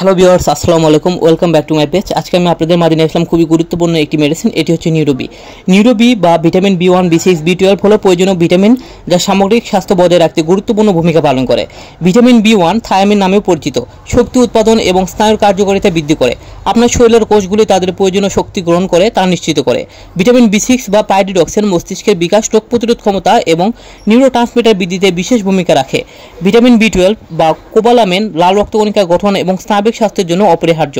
Hello viewers, আসসালামু আলাইকুম। Welcome back to my page. আজকে আমি আপনাদের মাঝে নিয়ে আসলাম খুবই গুরুত্বপূর্ণ একটি মেডিসিন। এটি হচ্ছে নিউরোবি। নিউরোবি বা ভিটামিন B1, B6, B12 হলো প্রয়োজনীয় ভিটামিন যা সামগ্রিক স্বাস্থ্য বজায় রাখতে গুরুত্বপূর্ণ ভূমিকা পালন করে। ভিটামিন B1 থায়ামিন নামেও পরিচিত, শক্তি উৎপাদন এবং স্নায়ুর কার্যকারিতা বৃদ্ধি করে। আপনার শরীরের কোষগুলি তাদের প্রয়োজনীয় শক্তি গ্রহণ করে তা নিশ্চিত করে। ভিটামিন B6 বা পাইরিডক্সিন মস্তিষ্কের বিকাশ, রোগ প্রতিরোধ ক্ষমতা এবং নিউরোট্রান্সমিটার বৃদ্ধিতে বিশেষ ভূমিকা রাখে। ভিটামিন B12 বা কোবালামিন লাল রক্তকণিকা গঠন এবং স্নায়বিক স্বাস্থ্যের জন্য অপরিহার্য।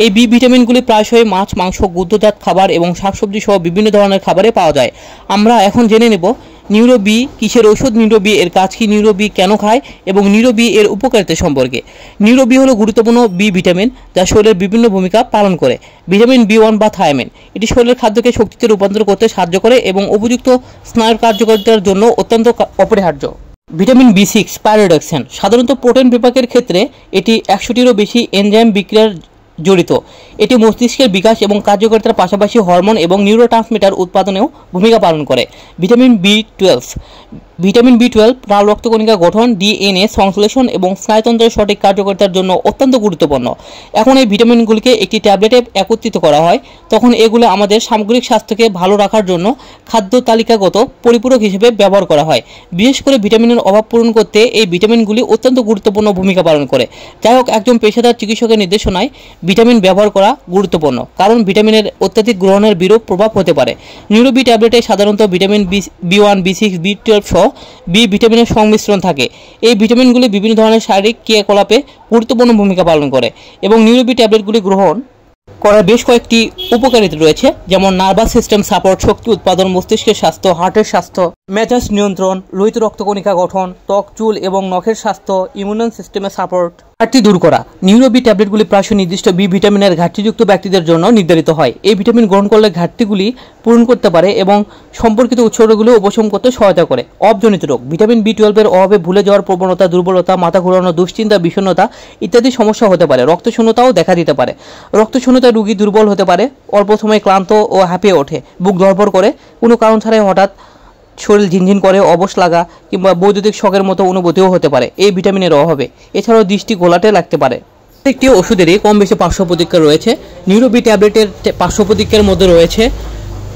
এই বি ভিটামিনগুলি প্রায়শই মাছ, মাংস, দুগ্ধজাত খাবার এবং শাকসবজি সহ বিভিন্ন ধরনের খাবারে পাওয়া যায়। আমরা এখন জেনে নেব নিউরোবি কিসের ওষুধ, নিউরোবি এর কাজ কি, নিউরোবি কেন খায় এবং নিউরোবি এর উপকারিতা সম্পর্কে। নিউরোবি হলো গুরুত্বপূর্ণ বি ভিটামিন যা শরীরের বিভিন্ন ভূমিকা পালন করে। ভিটামিন B1 বা থায়ামিন এটি শরীরের খাদ্যকে শক্তিতে রূপান্তর করতে সাহায্য করে এবং উপযুক্ত স্নায়ুর কার্যকারিতার জন্য অত্যন্ত অপরিহার্য। ভিটামিন B6 পাইরিডক্সিন সাধারণত প্রোটিন বিপাকের ক্ষেত্রে এটি 100টিরও বেশি এনজাইম বিক্রিয়ার জড়িত। এটি মস্তিষ্কের বিকাশ এবং কার্যকারিতার পাশাপাশি হরমোন এবং নিউরোট্রান্সমিটার উৎপাদনেও ভূমিকা পালন করে। ভিটামিন B12 লাল রক্তকণিকা গঠন, DNA সংশ্লেষণ এবং স্নায়ুতন্ত্রের সঠিক কার্যকারিতার জন্য অত্যন্ত গুরুত্বপূর্ণ। এখন এই ভিটামিনগুলিকে একটি ট্যাবলেটে একত্রিত করা হয়, তখন এগুলো আমাদের সামগ্রিক স্বাস্থ্যকে ভালো রাখার জন্য খাদ্য তালিকাগত পরিপূরক হিসেবে ব্যবহার করা হয়। বিশেষ করে ভিটামিনের অভাব পূরণ করতে এই ভিটামিনগুলি অত্যন্ত গুরুত্বপূর্ণ ভূমিকা পালন করে। যাই হোক, একজন পেশাদার চিকিৎসকের নির্দেশনায় ভিটামিন ব্যবহার করা গুরুত্বপূর্ণ, কারণ ভিটামিনের অত্যাধিক গ্রহণের বিরূপ প্রভাব হতে পারে। নিউরোবি ট্যাবলেটে সাধারণত ভিটামিন B1, B6, B12 সহ বি ভিটামিনের সংমিশ্রণ থাকে। এই ভিটামিনগুলি বিভিন্ন ধরনের শারীরিক ক্রিয়াকলাপে গুরুত্বপূর্ণ ভূমিকা পালন করে এবং নিউরোবি ট্যাবলেটগুলি গ্রহণ করার বেশ কয়েকটি উপকারিতা রয়েছে, যেমন নার্ভাস সিস্টেম সাপোর্ট, শক্তি উৎপাদন, মস্তিষ্কের স্বাস্থ্য, হার্টের স্বাস্থ্য, মেজাজ নিয়ন্ত্রণ, লোহিত রক্তকণিকা গঠন, ত্বক, চুল এবং নখের স্বাস্থ্য, ইমিউন সিস্টেমের সাপোর্ট, ঘাটতি দূর করা। নিউরোবি ট্যাবলেটগুলি প্রায়শই নির্দিষ্ট বি ভিটামিনের ঘাটতিযুক্ত ব্যক্তিদের জন্য নির্ধারিত হয়। এই ভিটামিন গ্রহণ করলে ঘাটতিগুলি পূরণ করতে পারে এবং সম্পর্কিত উৎসগুলো উপশম করতে সহায়তা করে। অবজনিত রোগ, ভিটামিন B12 এর অভাবে ভুলে যাওয়ার প্রবণতা, দুর্বলতা, মাথা ঘোরানো, দুশ্চিন্তা, বিষণ্ণতা ইত্যাদি সমস্যা হতে পারে। রক্তশূন্যতাও দেখা দিতে পারে। রক্তশূন্যতায় রোগী দুর্বল হতে পারে, অল্প সময়ে ক্লান্ত ও হাঁপিয়ে ওঠে, বুক ধড়ফড় করে, কোনো কারণ ছাড়াই হঠাৎ শরীর ঝিনঝিন করে, অবশ লাগা কিংবা বৈদ্যুতিক শকের মতো অনুভূতিও হতে পারে এই ভিটামিনের অভাবে। এছাড়াও দৃষ্টি ঘোলাটে লাগতে পারে। প্রত্যেকটি ওষুধেরই কম বেশি পার্শ্ব প্রতিক্রিয়া রয়েছে। নিউরোবি ট্যাবলেটের পার্শ্ব প্রতিক্রিয়ার মধ্যে রয়েছে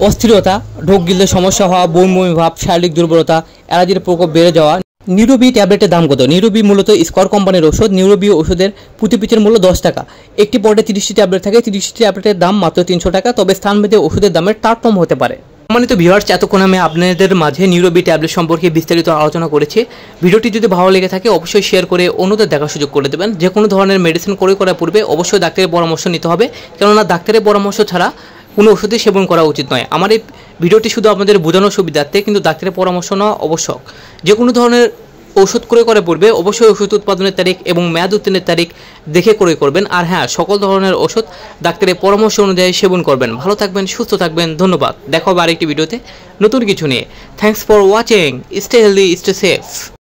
অস্থিরতা, ঢোক গিলতে সমস্যা হওয়া, বমি ভাব, শারীরিক দুর্বলতা, অ্যালার্জির প্রকোপ বেড়ে যাওয়া। নিউরোবি ট্যাবলেটের দাম কত? নিউরোবি মূলত স্কয়ার কোম্পানির ওষুধ। নিউরোবি ওষুধের প্রতি পিসের মূল্য 10 টাকা। একটি পটে 30টি ট্যাবলেট থাকে। 30টি ট্যাবলেটের দাম মাত্র 300 টাকা। তবে স্থানভেদে ওষুধের দামের তারতম্য হতে পারে। সম্মানিত ভিউয়ার্স, এতক্ষণ আমি আপনাদের মাঝে নিউরোবি ট্যাবলেট সম্পর্কে বিস্তারিত আলোচনা করেছি। ভিডিওটি যদি ভালো লেগে থাকে অবশ্যই শেয়ার করে অন্যদের দেখার সুযোগ করে দেবেন। যে কোনো ধরনের মেডিসিন ক্রয় করার পূর্বে অবশ্যই ডাক্তারের পরামর্শ নিতে হবে, কেননা ডাক্তারের পরামর্শ ছাড়া কোনো ওষুধই সেবন করা উচিত নয়। আমার এই ভিডিওটি শুধু আপনাদের বোঝানোর সুবিধার্থে, কিন্তু ডাক্তারের পরামর্শ নেওয়া আবশ্যক। যে কোনো ধরনের ওষুধ ক্রয় করার পূর্বে অবশ্যই ওষুধ উৎপাদনের তারিখ এবং মেয়াদ উত্তীর্ণের তারিখ দেখে ক্রয় করবেন। আর হ্যাঁ, সকল ধরনের ওষুধ ডাক্তারের পরামর্শ অনুযায়ী সেবন করবেন। ভালো থাকবেন, সুস্থ থাকবেন। ধন্যবাদ। দেখা হবে আরেকটি ভিডিওতে নতুন কিছু নিয়ে। Thanks for watching. Stay healthy, stay safe.